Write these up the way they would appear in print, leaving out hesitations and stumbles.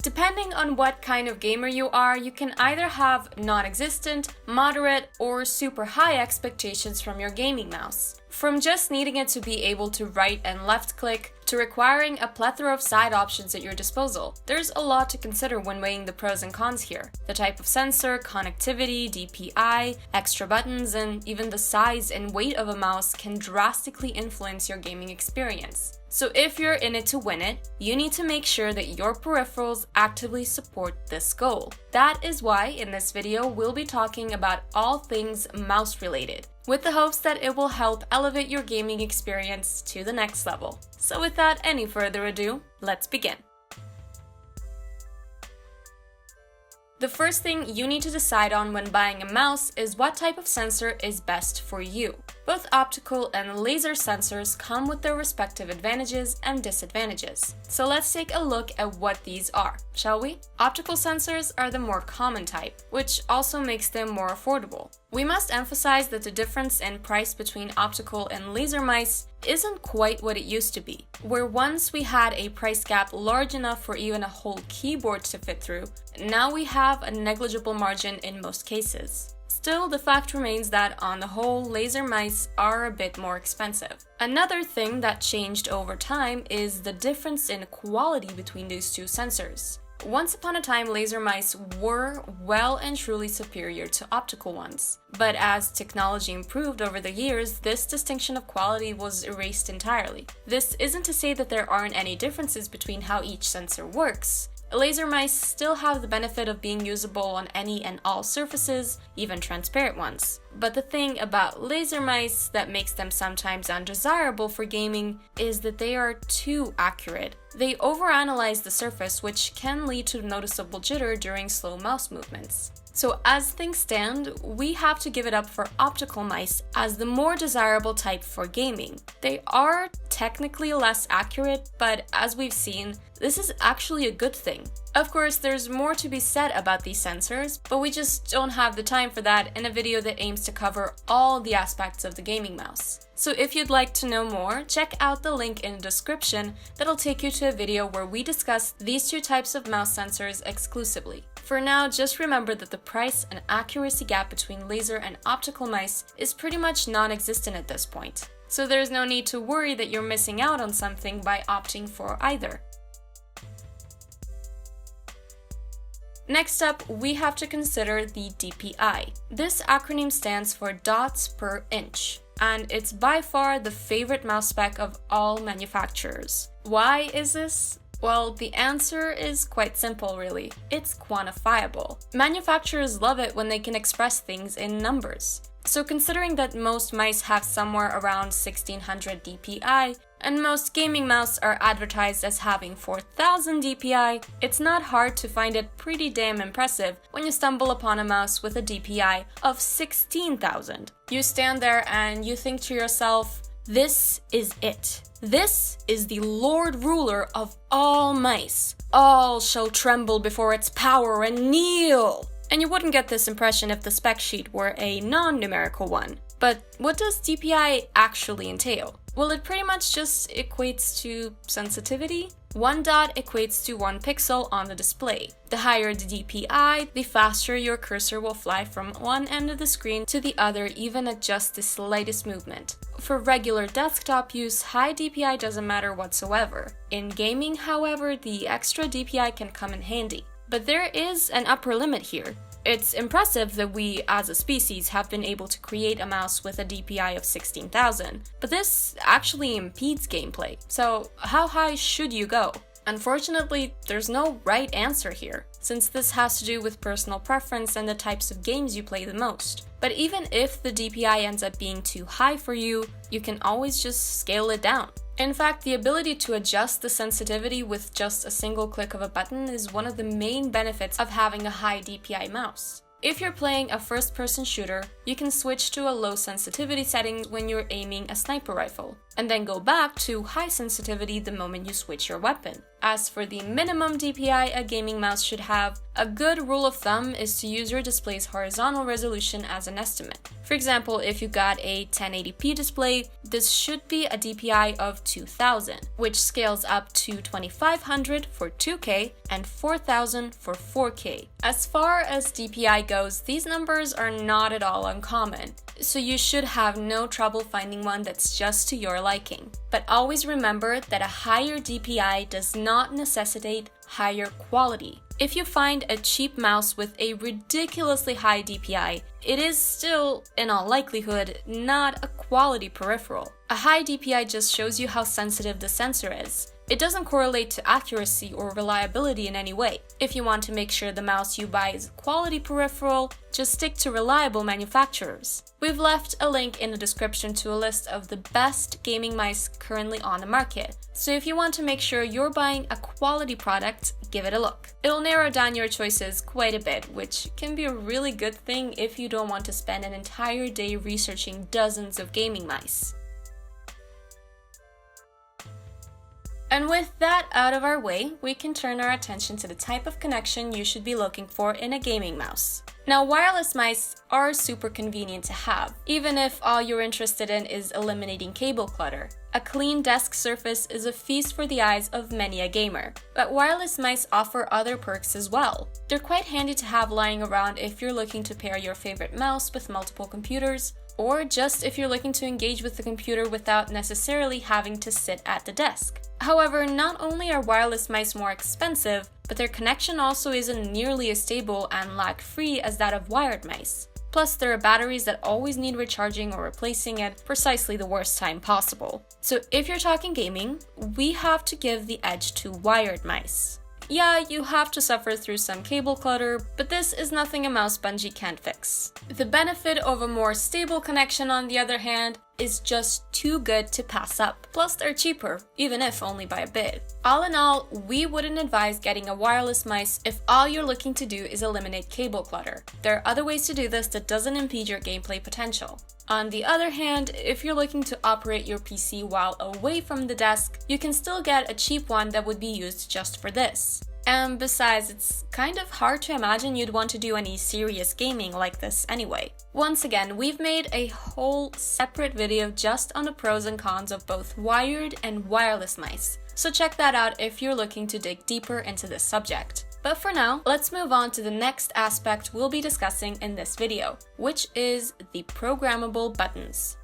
Depending on what kind of gamer you are, you can either have non-existent, moderate, or super high expectations from your gaming mouse. From just needing it to be able to right and left click, to requiring a plethora of side options at your disposal. There's a lot to consider when weighing the pros and cons here. The type of sensor, connectivity, DPI, extra buttons, and even the size and weight of a mouse can drastically influence your gaming experience. So if you're in it to win it, you need to make sure that your peripherals actively support this goal. That is why in this video we'll be talking about all things mouse related, with the hopes that it will help elevate your gaming experience to the next level. So without any further ado, let's begin. The first thing you need to decide on when buying a mouse is what type of sensor is best for you. Both optical and laser sensors come with their respective advantages and disadvantages. So let's take a look at what these are, shall we? Optical sensors are the more common type, which also makes them more affordable. We must emphasize that the difference in price between optical and laser mice isn't quite what it used to be, where once we had a price gap large enough for even a whole keyboard to fit through, now we have a negligible margin in most cases. Still, the fact remains that on the whole, laser mice are a bit more expensive. Another thing that changed over time is the difference in quality between these two sensors. Once upon a time, laser mice were well and truly superior to optical ones. But as technology improved over the years, this distinction of quality was erased entirely. This isn't to say that there aren't any differences between how each sensor works. Laser mice still have the benefit of being usable on any and all surfaces, even transparent ones. But the thing about laser mice that makes them sometimes undesirable for gaming is that they are too accurate. They overanalyze the surface, which can lead to noticeable jitter during slow mouse movements. So as things stand, we have to give it up for optical mice as the more desirable type for gaming. They are technically less accurate, but as we've seen, this is actually a good thing. Of course, there's more to be said about these sensors, but we just don't have the time for that in a video that aims to cover all the aspects of the gaming mouse. So if you'd like to know more, check out the link in the description that'll take you to a video where we discuss these two types of mouse sensors exclusively. For now, just remember that the price and accuracy gap between laser and optical mice is pretty much non-existent at this point. So there's no need to worry that you're missing out on something by opting for either. Next up, we have to consider the DPI. This acronym stands for dots per inch, and it's by far the favorite mouse spec of all manufacturers. Why is this? Well, the answer is quite simple really. It's quantifiable. Manufacturers love it when they can express things in numbers. So considering that most mice have somewhere around 1600 DPI, and most gaming mouse are advertised as having 4000 DPI, it's not hard to find it pretty damn impressive when you stumble upon a mouse with a DPI of 16,000. You stand there and you think to yourself, this is it. This is the Lord Ruler of all mice. All shall tremble before its power and kneel. And you wouldn't get this impression if the spec sheet were a non-numerical one. But what does DPI actually entail? Well, it pretty much just equates to sensitivity. One dot equates to 1 pixel on the display. The higher the DPI, the faster your cursor will fly from one end of the screen to the other, even at just the slightest movement. For regular desktop use, high DPI doesn't matter whatsoever. In gaming, however, the extra DPI can come in handy. But there is an upper limit here. It's impressive that we, as a species, have been able to create a mouse with a DPI of 16,000, but this actually impedes gameplay. So how high should you go? Unfortunately, there's no right answer here, since this has to do with personal preference and the types of games you play the most. But even if the DPI ends up being too high for you, you can always just scale it down. In fact, the ability to adjust the sensitivity with just a single click of a button is one of the main benefits of having a high DPI mouse. If you're playing a first-person shooter, you can switch to a low sensitivity setting when you're aiming a sniper rifle, and then go back to high sensitivity the moment you switch your weapon. As for the minimum DPI a gaming mouse should have, a good rule of thumb is to use your display's horizontal resolution as an estimate. For example, if you got a 1080p display, this should be a DPI of 2000, which scales up to 2500 for 2K and 4000 for 4K. As far as DPI goes, these numbers are not at all uncommon, so you should have no trouble finding one that's just to your liking. But always remember that a higher DPI does not necessitate higher quality. If you find a cheap mouse with a ridiculously high DPI, it is still, in all likelihood, not a quality peripheral. A high DPI just shows you how sensitive the sensor is. It doesn't correlate to accuracy or reliability in any way. If you want to make sure the mouse you buy is a quality peripheral, just stick to reliable manufacturers. We've left a link in the description to a list of the best gaming mice currently on the market, so if you want to make sure you're buying a quality product, give it a look. It'll narrow down your choices quite a bit, which can be a really good thing if you don't want to spend an entire day researching dozens of gaming mice. And with that out of our way, we can turn our attention to the type of connection you should be looking for in a gaming mouse. Now, wireless mice are super convenient to have, even if all you're interested in is eliminating cable clutter. A clean desk surface is a feast for the eyes of many a gamer, but wireless mice offer other perks as well. They're quite handy to have lying around if you're looking to pair your favorite mouse with multiple computers, or just if you're looking to engage with the computer without necessarily having to sit at the desk. However, not only are wireless mice more expensive, but their connection also isn't nearly as stable and lag-free as that of wired mice. Plus, there are batteries that always need recharging or replacing at precisely the worst time possible. So if you're talking gaming, we have to give the edge to wired mice. Yeah, you have to suffer through some cable clutter, but this is nothing a mouse bungee can't fix. The benefit of a more stable connection, on the other hand, is just too good to pass up. Plus, they're cheaper, even if only by a bit. All in all, we wouldn't advise getting a wireless mice if all you're looking to do is eliminate cable clutter. There are other ways to do this that doesn't impede your gameplay potential. On the other hand, if you're looking to operate your PC while away from the desk, you can still get a cheap one that would be used just for this. And besides, it's kind of hard to imagine you'd want to do any serious gaming like this anyway. Once again, we've made a whole separate video just on the pros and cons of both wired and wireless mice, so check that out if you're looking to dig deeper into this subject. But for now, let's move on to the next aspect we'll be discussing in this video, which is the programmable buttons.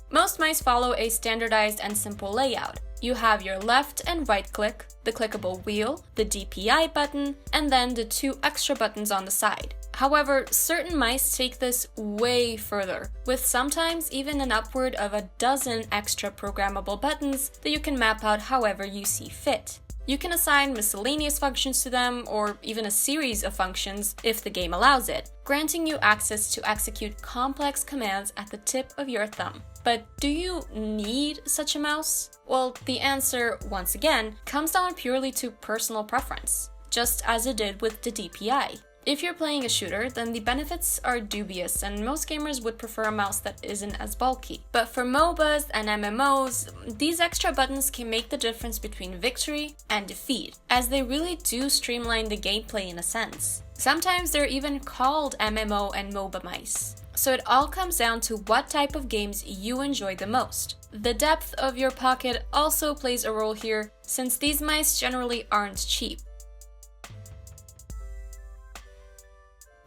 Most mice follow a standardized and simple layout. You have your left and right click, the clickable wheel, the DPI button, and then the two extra buttons on the side. However, certain mice take this way further, with sometimes even an upward of a dozen extra programmable buttons that you can map out however you see fit. You can assign miscellaneous functions to them, or even a series of functions if the game allows it, granting you access to execute complex commands at the tip of your thumb. But do you need such a mouse? Well, the answer, once again, comes down purely to personal preference, just as it did with the DPI. If you're playing a shooter, then the benefits are dubious, and most gamers would prefer a mouse that isn't as bulky. But for MOBAs and MMOs, these extra buttons can make the difference between victory and defeat, as they really do streamline the gameplay in a sense. Sometimes they're even called MMO and MOBA mice. So it all comes down to what type of games you enjoy the most. The depth of your pocket also plays a role here, since these mice generally aren't cheap.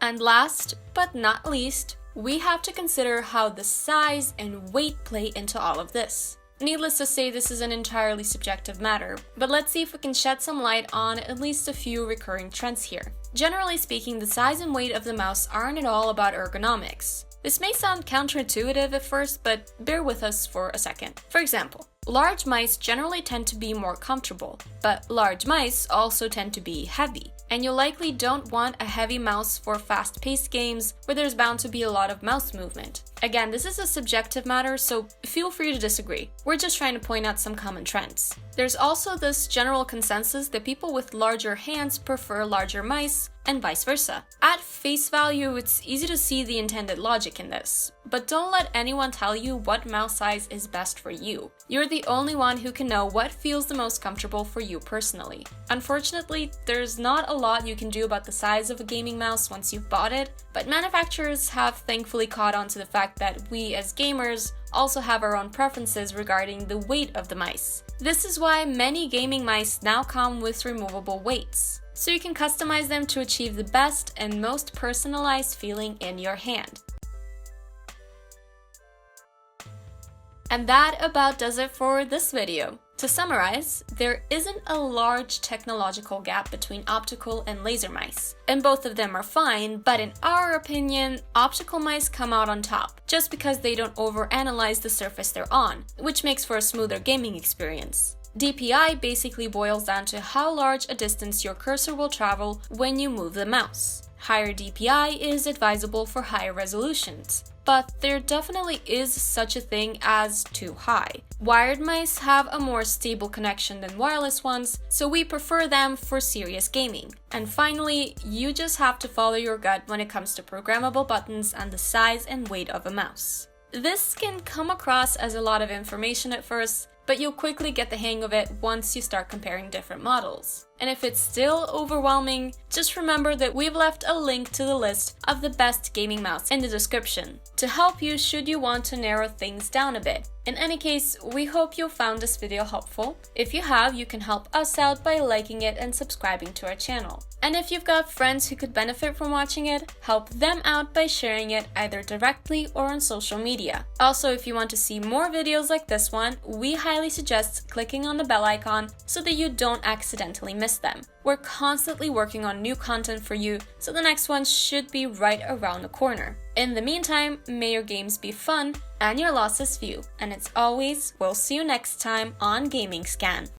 And last but not least, we have to consider how the size and weight play into all of this. Needless to say, this is an entirely subjective matter, but let's see if we can shed some light on at least a few recurring trends here. Generally speaking, the size and weight of the mouse aren't at all about ergonomics. This may sound counterintuitive at first, but bear with us for a second. For example, large mice generally tend to be more comfortable, but large mice also tend to be heavy. And you likely don't want a heavy mouse for fast-paced games where there's bound to be a lot of mouse movement. Again, this is a subjective matter, so feel free to disagree. We're just trying to point out some common trends. There's also this general consensus that people with larger hands prefer larger mice, and vice versa. At face value, it's easy to see the intended logic in this, but don't let anyone tell you what mouse size is best for you. You're the only one who can know what feels the most comfortable for you personally. Unfortunately, there's not a lot you can do about the size of a gaming mouse once you've bought it, but manufacturers have thankfully caught on to the fact that we as gamers also have our own preferences regarding the weight of the mice. This is why many gaming mice now come with removable weights, so you can customize them to achieve the best and most personalized feeling in your hand. And that about does it for this video. To summarize, there isn't a large technological gap between optical and laser mice, and both of them are fine, but in our opinion, optical mice come out on top, just because they don't overanalyze the surface they're on, which makes for a smoother gaming experience. DPI basically boils down to how large a distance your cursor will travel when you move the mouse. Higher DPI is advisable for higher resolutions, but there definitely is such a thing as too high. Wired mice have a more stable connection than wireless ones, so we prefer them for serious gaming. And finally, you just have to follow your gut when it comes to programmable buttons and the size and weight of a mouse. This can come across as a lot of information at first, but you'll quickly get the hang of it once you start comparing different models. And if it's still overwhelming, just remember that we've left a link to the list of the best gaming mouse in the description to help you should you want to narrow things down a bit. In any case, we hope you found this video helpful. If you have, you can help us out by liking it and subscribing to our channel. And if you've got friends who could benefit from watching it, help them out by sharing it either directly or on social media. Also, if you want to see more videos like this one, we highly suggest clicking on the bell icon so that you don't accidentally miss them. We're constantly working on new content for you, so the next one should be right around the corner. In the meantime, may your games be fun and your losses few. And as always, we'll see you next time on Gaming Scan.